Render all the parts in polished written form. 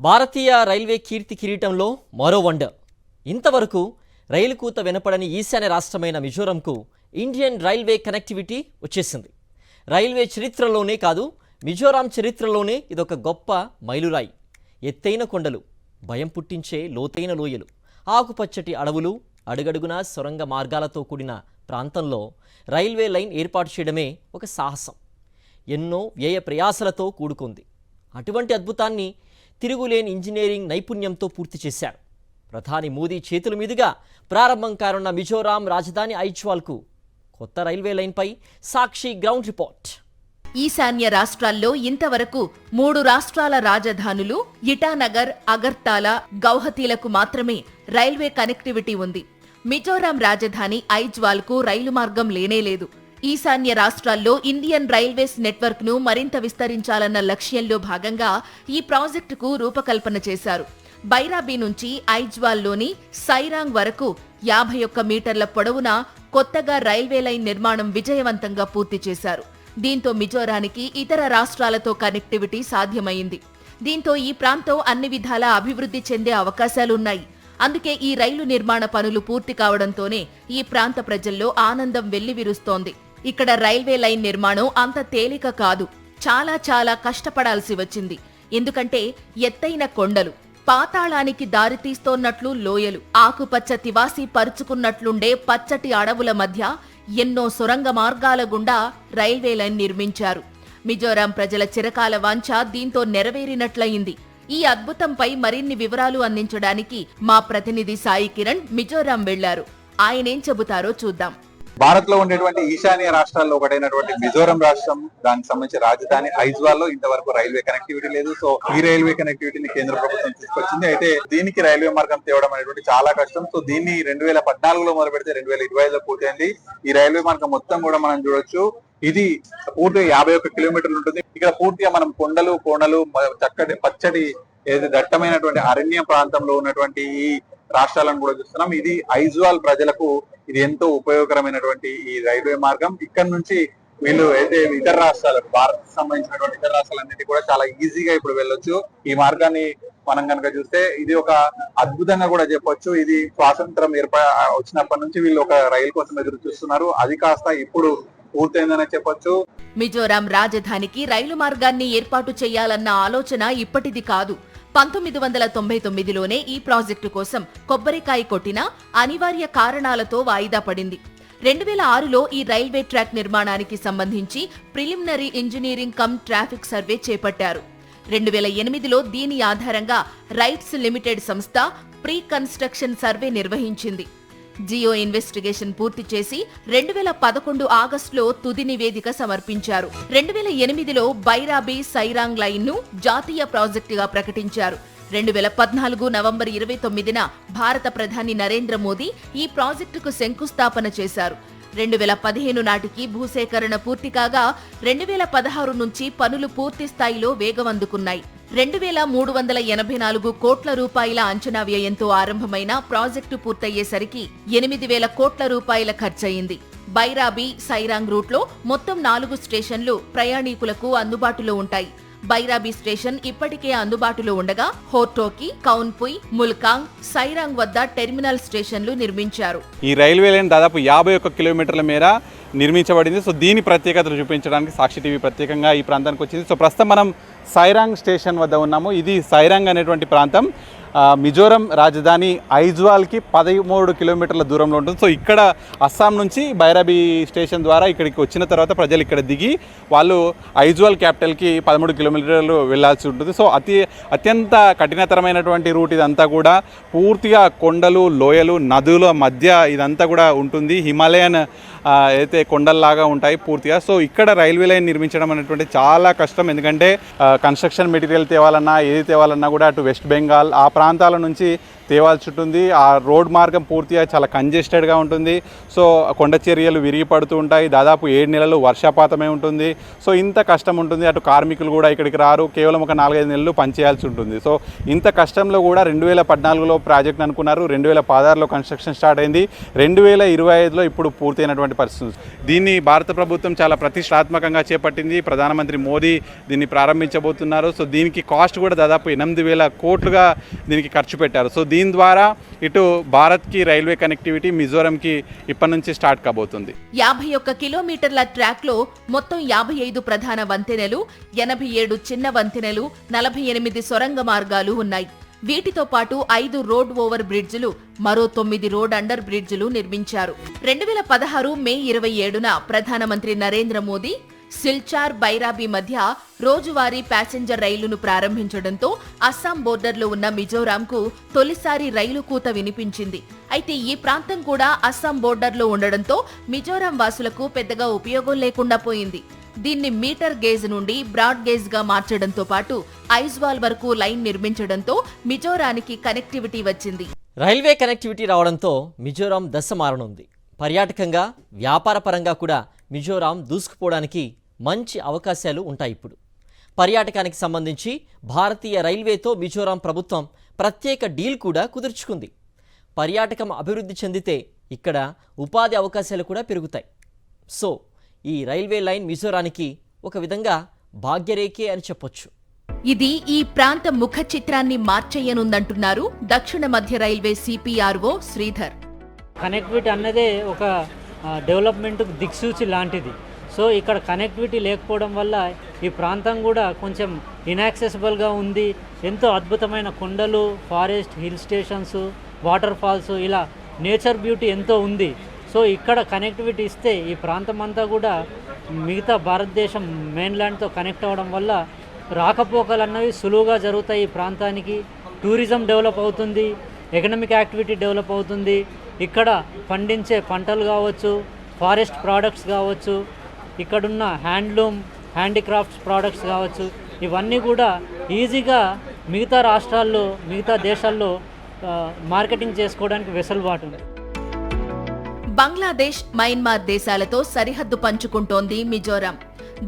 భారతీయ railway కీర్తి కిరీటంలో మరో wonder. ఇంతవరకు రైలు కూత వినపడని ఈశాన్య రాష్ట్రమైన మిజోరంకు ఇండియన్ రైల్వే కనెక్టివిటీ వచ్చేసింది. రైల్వే చరిత్రలోనే కాదు, మిజోరాం చరిత్రలోనే ఇదొక గొప్ప మైలురాయి. ఎత్తైన కొండలు, భయం పుట్టించే లోతైన లోయలు, ఆకుపచ్చటి అడవులు, అడుగడుగునా సొరంగ మార్గాలతో కూడిన ప్రాంతంలో రైల్వే లైన్ ఏర్పాటు చేయడమే ఒక సాహసం. ఎన్నో వ్యయ ప్రయాసలతో కూడుకుంది. అటువంటి అద్భుతాన్ని తిరుగులేని ఇంజనీరింగ్ నైపుణ్యంతో పూర్తి చేశారు. ప్రధాని మోదీ చేతుల మీదుగా ప్రారంభం కానున్న మిజోరాం రాజధాని ఐజ్వాల్కు కొత్త రైల్వే లైన్పై సాక్షి గ్రౌండ్ రిపోర్ట్. ఈశాన్య రాష్ట్రాల్లో ఇంతవరకు 3 రాష్ట్రాల రాజధానులు ఇటానగర్, అగర్తాలా, గౌహతీలకు మాత్రమే రైల్వే కనెక్టివిటీ ఉంది. మిజోరాం రాజధాని ఐజ్వాల్కు రైలు మార్గం లేనేలేదు. ఈశాన్య రాష్ట్రాల్లో ఇండియన్ రైల్వేస్ నెట్వర్క్ ను మరింత విస్తరించాలన్న లక్ష్యంలో భాగంగా ఈ ప్రాజెక్టుకు రూపకల్పన చేశారు. బైరాబీ నుంచి ఐజ్వాల్లోని సైరాంగ్ వరకు 51 మీటర్ల పొడవున కొత్తగా రైల్వే లైన్ నిర్మాణం విజయవంతంగా పూర్తి చేశారు. దీంతో మిజోరానికి ఇతర రాష్ట్రాలతో కనెక్టివిటీ సాధ్యమైంది. దీంతో ఈ ప్రాంతం అన్ని విధాలా అభివృద్ధి చెందే అవకాశాలున్నాయి. అందుకే ఈ రైలు నిర్మాణ పనులు పూర్తి కావడంతోనే ఈ ప్రాంత ప్రజల్లో ఆనందం వెల్లివిరుస్తోంది. ఇక్కడ రైల్వే లైన్ నిర్మాణం అంత తేలిక కాదు. చాలా కష్టపడాల్సి వచ్చింది. ఎందుకంటే ఎత్తైన కొండలు, పాతాళానికి దారితీస్తోన్నట్లు లోయలు, ఆకుపచ్చ తివాసి పరుచుకున్నట్లుండే పచ్చటి అడవుల మధ్య ఎన్నో సొరంగ మార్గాల గుండా రైల్వే లైన్ నిర్మించారు. మిజోరాం ప్రజల చిరకాల వాంఛ దీంతో నెరవేరినట్లయింది. ఈ అద్భుతంపై మరిన్ని వివరాలు అందించడానికి మా ప్రతినిధి సాయి కిరణ్ మిజోరాం వెళ్లారు. ఆయనేం చెబుతారో చూద్దాం. భారత్ లో ఉండేటువంటి ఈశాన్య రాష్ట్రాల్లో ఒకటైనటువంటి మిజోరం రాష్ట్రం, దానికి సంబంధించిన రాజధాని ఐజ్వాల్ లో ఇంతవరకు రైల్వే కనెక్టివిటీ లేదు. సో ఈ రైల్వే కనెక్టివిటీని కేంద్ర ప్రభుత్వం తీసుకొచ్చింది. అయితే దీనికి రైల్వే మార్గం తేవడం అనేటువంటి చాలా కష్టం. సో దీన్ని 2014లో మొదలు పెడితే 2025లో పూర్తయింది. ఈ రైల్వే మార్గం మొత్తం కూడా మనం చూడొచ్చు. ఇది పూర్తిగా 51 కిలోమీటర్లు ఉంటుంది. ఇక్కడ పూర్తిగా మనం కొండలు, కోణలు, చక్కటి పచ్చటి దట్టమైనటువంటి అరణ్య ప్రాంతంలో ఉన్నటువంటి ఈ రాష్ట్రాలను కూడా చూస్తున్నాం. ఇది ఐజ్వాల్ ప్రజలకు ఇది ఎంతో ఉపయోగకరమైనటువంటి ఈ రైల్వే మార్గం. ఇక్కడ నుంచి వీళ్ళు అయితే ఇతర రాష్ట్రాలకు, భారత్ సంబంధించినటువంటి ఇతర రాష్ట్రాలన్నిటి కూడా చాలా ఈజీగా ఇప్పుడు వెళ్ళొచ్చు. ఈ మార్గాన్ని మనం కనుక చూస్తే ఇది ఒక అద్భుతంగా కూడా చెప్పొచ్చు. ఇది స్వాతంత్రం వచ్చినప్పటి నుంచి వీళ్ళు ఒక రైలు కోసం ఎదురు చూస్తున్నారు. అది కాస్త ఇప్పుడు పూర్తయిందనే చెప్పొచ్చు. మిజోరాం రాజధానికి రైలు మార్గాన్ని ఏర్పాటు చేయాలన్న ఆలోచన ఇప్పటిది కాదు. 1999లోనే ఈ ప్రాజెక్టు కోసం కొబ్బరికాయ కొట్టినా అనివార్య కారణాలతో వాయిదా పడింది. 2006లో ఈ రైల్వే ట్రాక్ నిర్మాణానికి సంబంధించి preliminary engineering come traffic survey చేపట్టారు. 2008లో దీని ఆధారంగా రైట్స్ లిమిటెడ్ సంస్థ ప్రీ కన్స్ట్రక్షన్ సర్వే నిర్వహించింది. జియో ఇన్వెస్టిగేషన్ పూర్తి చేసి 2011 ఆగస్టులో తుది నివేదిక సమర్పించారు. 2008లో బైరాబీ సైరాంగ్ లైన్ ను జాతీయ ప్రాజెక్టుగా ప్రకటించారు. 2014 నవంబర్ 29న భారత ప్రధాని నరేంద్ర మోదీ ఈ ప్రాజెక్టుకు శంకుస్థాపన చేశారు. 2015 నాటికి భూసేకరణ పూర్తి కాగా 2016 నుంచి పనులు పూర్తి స్థాయిలో వేగవందుకున్నాయి. 2384 కోట్ల రూపాయల అంచనా వ్యయంతో ఆరంభమైన ప్రాజెక్టు పూర్తయ్యేసరికి 8000 కోట్ల రూపాయల ఖర్చయింది. బైరాబీ సైరాంగ్ రూట్లో మొత్తం 4 స్టేషన్లు ప్రయాణికులకు అందుబాటులో ఉంటాయి. బైరాబీ స్టేషన్ ఇప్పటికే అందుబాటులో ఉండగా హోర్టోకి, కౌన్పుయ్, ముల్కాంగ్, సైరాంగ్ వద్ద టెర్మినల్ స్టేషన్లు నిర్మించారు. ఈ రైల్వే లైన్ దాదాపు 51 కిలోమీటర్ల మేర నిర్మించబడింది. సో దీని ప్రత్యేకతలు చూపించడానికి సాక్షి టీవీ ప్రత్యేకంగా ఈ ప్రాంతానికి వచ్చింది. సో ప్రస్తుతం మనం సైరాంగ్ స్టేషన్ వద్ద ఉన్నాము. ఇది సైరాంగ్ అనేటువంటి ప్రాంతం మిజోరం రాజధాని ఐజ్వాల్కి 13 కిలోమీటర్ల దూరంలో ఉంటుంది. సో ఇక్కడ అస్సాం నుంచి బైరాబీ స్టేషన్ ద్వారా ఇక్కడికి వచ్చిన తర్వాత ప్రజలు ఇక్కడ దిగి వాళ్ళు ఐజ్వాల్ క్యాపిటల్కి 13 కిలోమీటర్లు వెళ్లాల్సి ఉంటుంది. సో అత్యంత కఠినతరమైనటువంటి రూట్ ఇదంతా కూడా. పూర్తిగా కొండలు, లోయలు, నదుల మధ్య ఇదంతా కూడా ఉంటుంది. హిమాలయన్ అయితే కొండల్లాగా ఉంటాయి పూర్తిగా. సో ఇక్కడ రైల్వే లైన్ నిర్మించడం అనేటువంటి చాలా కష్టం. ఎందుకంటే కన్స్ట్రక్షన్ మెటీరియల్ తేవాలన్నా, ఏది తేవాలన్నా కూడా అటు వెస్ట్ బెంగాల్ ఆ ప్రాంతాల నుంచి తేవాల్సి ఉంటుంది. ఆ రోడ్ మార్గం పూర్తిగా చాలా కంజెస్టెడ్గా ఉంటుంది. సో కొండ చర్యలు విరిగి పడుతూ ఉంటాయి. దాదాపు 7 నెలలు వర్షపాతమే ఉంటుంది. సో ఇంత కష్టం ఉంటుంది. అటు కార్మికులు కూడా ఇక్కడికి రారు. కేవలం ఒక 4-5 నెలలు పనిచేయాల్సి ఉంటుంది. సో ఇంత కష్టంలో కూడా 2014లో ప్రాజెక్ట్ అనుకున్నారు. 2016లో కన్స్ట్రక్షన్ స్టార్ట్ అయింది. 2025లో ఇప్పుడు పూర్తయినటువంటి పరిస్థితి. దీన్ని భారత ప్రభుత్వం చాలా ప్రతిష్టాత్మకంగా చేపట్టింది. ప్రధానమంత్రి మోదీ దీన్ని ప్రారంభించబోతున్నారు. సో దీనికి కాస్ట్ కూడా దాదాపు 8,000 కోట్లుగా దీనికి ఖర్చు పెట్టారు. సో దీని ద్వారా ఇటు భారత్కి రైల్వే కనెక్టివిటీ మిజోరంకి ఇప్పటి నుంచి స్టార్ట్ కాబోతుంది. 51 కిలోమీటర్ల ట్రాక్ లో మొత్తం 55 ప్రధాన వంతెనలు, 87 చిన్న వంతెనలు, 48 సొరంగ మార్గాలు ఉన్నాయి. వీటితో పాటు 5 రోడ్ ఓవర్ బ్రిడ్జిలు, మరో 9 రోడ్ అండర్ బ్రిడ్జిలు నిర్మించారు. 2016 మే 27న ప్రధానమంత్రి నరేంద్ర మోదీ సిల్చార్ బైరాబీ మధ్య రోజువారీ ప్యాసింజర్ రైలును ప్రారంభించడంతో అస్సాం బోర్డర్లో ఉన్న మిజోరాంకు తొలిసారి రైలు కూత వినిపించింది. అయితే ఈ ప్రాంతం కూడా అస్సాం బోర్డర్లో ఉండడంతో మిజోరాం వాసులకు పెద్దగా ఉపయోగం లేకుండా పోయింది. దీన్ని మీటర్ గేజ్ నుండి బ్రాడ్ గేజ్ గా మార్చడంతో పాటు ఐజ్వాల్ వరకు లైన్ నిర్మించడంతో మిజోరానికి కనెక్టివిటీ వచ్చింది. రైల్వే కనెక్టివిటీ రావడంతో మిజోరాం దశ మారనుంది. పర్యాటకంగా, వ్యాపార పరంగా కూడా మిజోరాం దూసుకుపోవడానికి మంచి అవకాశాలు ఉంటాయి. ఇప్పుడు పర్యాటకానికి సంబంధించి భారతీయ రైల్వేతో మిజోరాం ప్రభుత్వం ప్రత్యేక డీల్ కూడా కుదుర్చుకుంది. పర్యాటకం అభివృద్ధి చెందితే ఇక్కడ ఉపాధి అవకాశాలు కూడా పెరుగుతాయి. సో ఈ రైల్వే లైన్ మిజోరానికి ఒక విధంగా భాగ్యరేఖే అని చెప్పొచ్చు. ఇది ఈ ప్రాంత ముఖ చిత్రాన్ని మార్చేయనుందంటున్నారు దక్షిణ మధ్య రైల్వే సిపిఆర్ఓ శ్రీధర్. కనెక్టివిటీ అన్నదే ఒక డెవలప్మెంట్కు దిక్సూచి లాంటిది. సో ఇక్కడ కనెక్టివిటీ లేకపోవడం వల్ల ఈ ప్రాంతం కూడా కొంచెం ఇన్యాక్సెసిబుల్గా ఉంది. ఎంతో అద్భుతమైన కొండలు, forest, hill stations, water falls, ఇలా నేచర్ బ్యూటీ ఎంతో ఉంది. సో ఇక్కడ కనెక్టివిటీ ఇస్తే ఈ ప్రాంతం అంతా కూడా మిగతా భారతదేశం మెయిన్లాండ్తో కనెక్ట్ అవ్వడం వల్ల రాకపోకలు అన్నవి సులువుగా జరుగుతాయి. ఈ ప్రాంతానికి టూరిజం డెవలప్ అవుతుంది, ఎకనామిక్ యాక్టివిటీ డెవలప్ అవుతుంది. ఇక్కడ పండించే పంటలు కావచ్చు, ఫారెస్ట్ ప్రోడక్ట్స్ కావచ్చు, ఇక్కడున్న హ్యాండ్లూమ్, హ్యాండీక్రాఫ్ట్స్ ప్రోడక్ట్స్ కావచ్చు, ఇవన్నీ కూడా ఈజీగా మిగతా రాష్ట్రాల్లో, మిగతా దేశాల్లో మార్కెటింగ్ చేసుకోవడానికి వెసులుబాటు ఉంది. బంగ్లాదేశ్, మయన్మార్ దేశాలతో సరిహద్దు పంచుకుంటోంది మిజోరాం.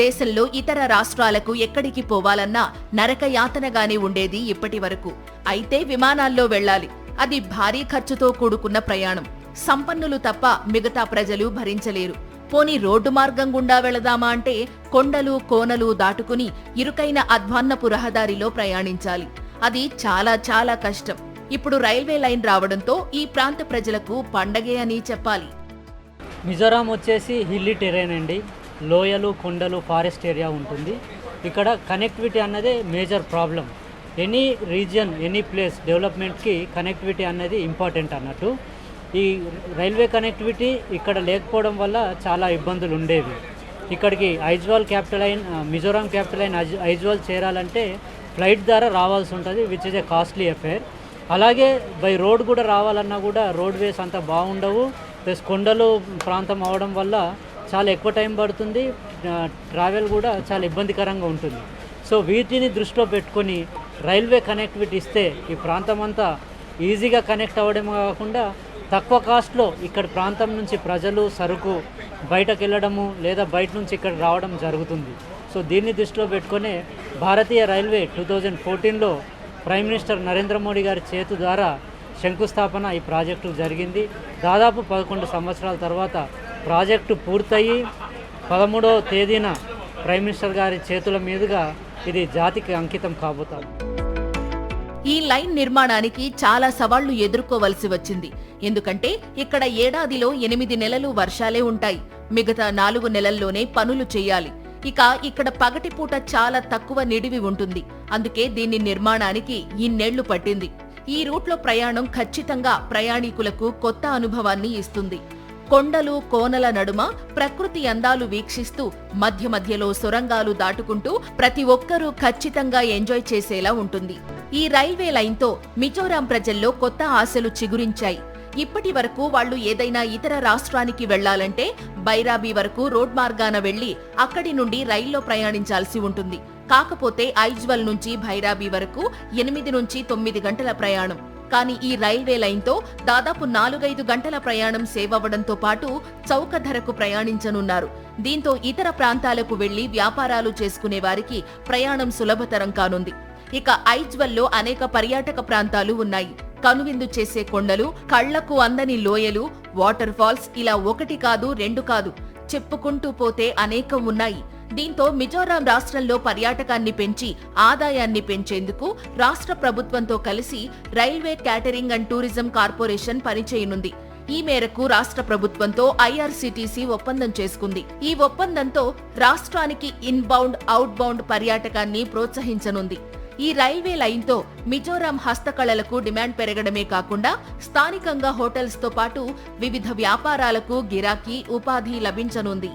దేశంలో ఇతర రాష్ట్రాలకు ఎక్కడికి పోవాలన్నా నరక యాతనగానే ఉండేది ఇప్పటి వరకు. అయితే విమానాల్లో వెళ్లాలి. అది భారీ ఖర్చుతో కూడుకున్న ప్రయాణం. సంపన్నులు తప్ప మిగతా ప్రజలు భరించలేరు. పోనీ రోడ్డు మార్గం గుండా వెళదామా అంటే కొండలు, కోనలు దాటుకుని ఇరుకైన అధ్వాన్నపు రహదారిలో ప్రయాణించాలి. అది చాలా చాలా కష్టం. ఇప్పుడు రైల్వే లైన్ రావడంతో ఈ ప్రాంత ప్రజలకు పండగే అని చెప్పాలి. మిజోరాం వచ్చేసి హిల్లీ టెరైన్ అండి. లోయలు, కొండలు, ఫారెస్ట్ ఏరియా ఉంటుంది. ఇక్కడ కనెక్టివిటీ అన్నదే major problem. Any region, any place డెవలప్మెంట్కి కనెక్టివిటీ అనేది ఇంపార్టెంట్ అన్నట్టు. ఈ రైల్వే కనెక్టివిటీ ఇక్కడ లేకపోవడం వల్ల చాలా ఇబ్బందులు ఉండేవి. ఇక్కడికి ఐజ్వాల్ క్యాపిటల్ అయిన మిజోరాం క్యాపిటల్ అయిన ఐజ్వాల్ చేరాలంటే ఫ్లైట్ ద్వారా రావాల్సి ఉంటుంది, which is a costly affair. అలాగే బై రోడ్ కూడా రావాలన్నా కూడా రోడ్వేస్ అంత బాగుండవు. ప్లస్ కొండలు ప్రాంతం అవడం వల్ల చాలా ఎక్కువ టైం పడుతుంది. ట్రావెల్ కూడా చాలా ఇబ్బందికరంగా ఉంటుంది. సో వీటిని దృష్టిలో పెట్టుకొని రైల్వే కనెక్టివిటీ ఇస్తే ఈ ప్రాంతం అంతా ఈజీగా కనెక్ట్ అవ్వడమే కాకుండా తక్కువ కాస్ట్లో ఇక్కడ ప్రాంతం నుంచి ప్రజలు, సరుకు బయటకు వెళ్ళడము లేదా బయట నుంచి ఇక్కడ రావడం జరుగుతుంది. సో దీన్ని దృష్టిలో పెట్టుకునే భారతీయ రైల్వే 2014లో ప్రైమ్ మినిస్టర్ నరేంద్ర మోడీ గారి చేతు ద్వారా శంకుస్థాపన ఈ ప్రాజెక్టు జరిగింది. దాదాపు 11 సంవత్సరాల తర్వాత ప్రాజెక్టు పూర్తయి 13వ తేదీన ప్రైమ్ మినిస్టర్ గారి చేతుల మీదుగా ఇది జాతికి అంకితం కాబోతాం. ఈ లైన్ నిర్మాణానికి చాలా సవాళ్లు ఎదుర్కోవలసి వచ్చింది. ఎందుకంటే ఇక్కడ ఏడాదిలో 8 నెలలు వర్షాలే ఉంటాయి. మిగతా 4 నెలల్లోనే పనులు చేయాలి. ఇక ఇక్కడ పగటిపూట చాలా తక్కువ నిడివి ఉంటుంది. అందుకే దీని నిర్మాణానికి ఇన్నేళ్లు పట్టింది. ఈ రూట్లో ప్రయాణం ఖచ్చితంగా ప్రయాణికులకు కొత్త అనుభవాన్ని ఇస్తుంది. కొండలు, కోనల నడుమ ప్రకృతి అందాలు వీక్షిస్తూ మధ్య మధ్యలో సొరంగాలు దాటుకుంటూ ప్రతి ఒక్కరూ ఖచ్చితంగా ఎంజాయ్ చేసేలా ఉంటుంది. ఈ రైల్వే లైన్తో మిజోరాం ప్రజల్లో కొత్త ఆశలు చిగురించాయి. ఇప్పటి వరకు వాళ్లు ఏదైనా ఇతర రాష్ట్రానికి వెళ్లాలంటే బైరాబీ వరకు రోడ్ మార్గాన వెళ్లి అక్కడి నుండి రైల్లో ప్రయాణించాల్సి ఉంటుంది. కాకపోతే ఐజ్వాల్ నుంచి భైరాబీ వరకు 8 నుంచి 9 గంటల ప్రయాణం. కానీ ఈ రైల్వే లైన్తో దాదాపు 4-5 గంటల ప్రయాణం సేవ్ అవ్వడంతో పాటు చౌక ధరకు ప్రయాణించనున్నారు. దీంతో ఇతర ప్రాంతాలకు వెళ్లి వ్యాపారాలు చేసుకునే వారికి ప్రయాణం సులభతరం కానుంది. ఇక ఐజ్వాల్లో అనేక పర్యాటక ప్రాంతాలు ఉన్నాయి. కనువిందు చేసే కొండలు, కళ్లకు అందని లోయలు, వాటర్ ఫాల్స్, ఇలా 1 కాదు 2 కాదు, చెప్పుకుంటూ పోతే అనేకం ఉన్నాయి. దీంతో మిజోరాం రాష్ట్రంలో పర్యాటకాన్ని పెంచి ఆదాయాన్ని పెంచేందుకు రాష్ట్ర ప్రభుత్వంతో కలిసి railway catering and tourism corporation పనిచేయనుంది. ఈ మేరకు రాష్ట్ర ప్రభుత్వంతో ఐఆర్సీటీసీ ఒప్పందం చేసుకుంది. ఈ ఒప్పందంతో రాష్ట్రానికి ఇన్బౌండ్, అవుట్బౌండ్ పర్యాటకాన్ని ప్రోత్సహించనుంది. ఈ రైల్వే లైన్తో మిజోరాం హస్తకళలకు డిమాండ్ పెరగడమే కాకుండా స్థానికంగా హోటల్స్తో పాటు వివిధ వ్యాపారాలకు గిరాకీ, ఉపాధి లభించనుంది.